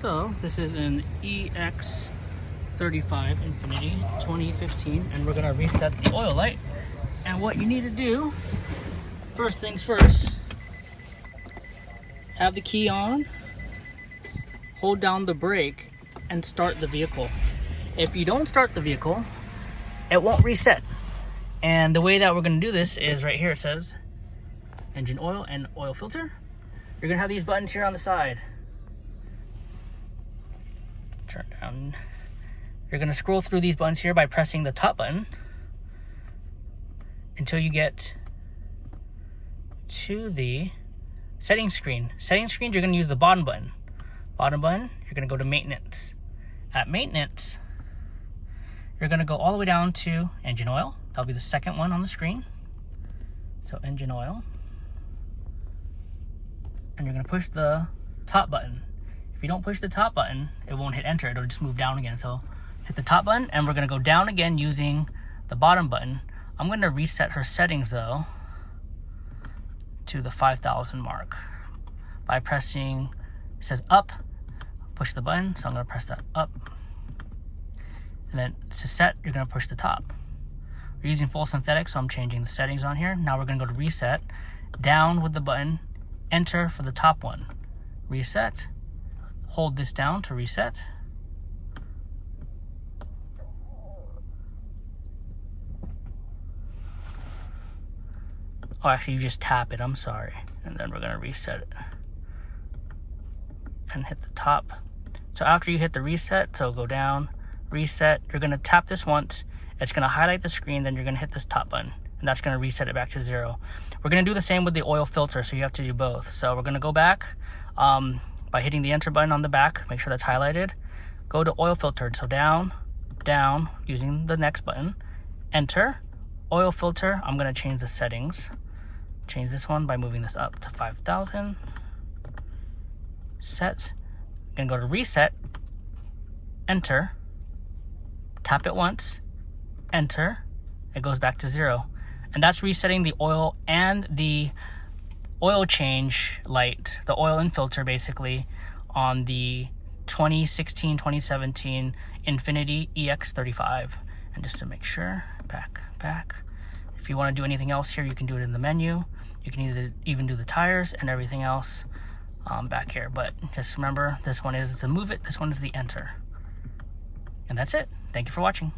So this is an EX35 Infiniti 2015, and we're gonna reset the oil light. And what you need to do, first things first, have the key on, hold down the brake, and start the vehicle. If you don't start the vehicle, it won't reset. And the way that we're gonna do this is right here. It says engine oil and oil filter. You're gonna have these buttons here on the side. Turn down. You're gonna scroll through these buttons here by pressing the top button until you get to the settings screen. Settings screen, you're gonna use the bottom button. Bottom button, you're gonna go to maintenance. At maintenance, you're gonna go all the way down to engine oil. That'll be the second one on the screen. So engine oil. And you're gonna push the top button. If you don't push the top button, it won't hit enter, it'll just move down again. So hit the top button, and we're gonna go down again using the bottom button. I'm gonna reset her settings though to the 5,000 mark by pressing, it says up, push the button, so I'm gonna press that up. And then to set, you're gonna push the top. We're using full synthetic, so I'm changing the settings on here. Now we're gonna go to reset, down with the button, enter for the top one. Reset, hold this down to reset. Oh, actually you just tap it, I'm sorry. And then we're gonna reset it. And hit the top. So after you hit the reset, so go down, reset, you're gonna tap this once, it's gonna highlight the screen, then you're gonna hit this top button, and that's gonna reset it back to 0. We're gonna do the same with the oil filter, so you have to do both. So we're gonna go back by hitting the enter button on the back, make sure that's highlighted. Go to oil filter, so down, down, using the next button, enter, oil filter, I'm gonna change the settings. Change this one by moving this up to 5,000. Set. I'm gonna go to reset, enter, tap it once, enter, it goes back to 0. And that's resetting the oil and the oil change light, the oil and filter basically, on the 2016-2017 Infiniti EX35. And just to make sure, back. If you want to do anything else here, you can do it in the menu. You can even do the tires and everything else back here. But just remember, this one is to move it, this one is the enter. And that's it. Thank you for watching.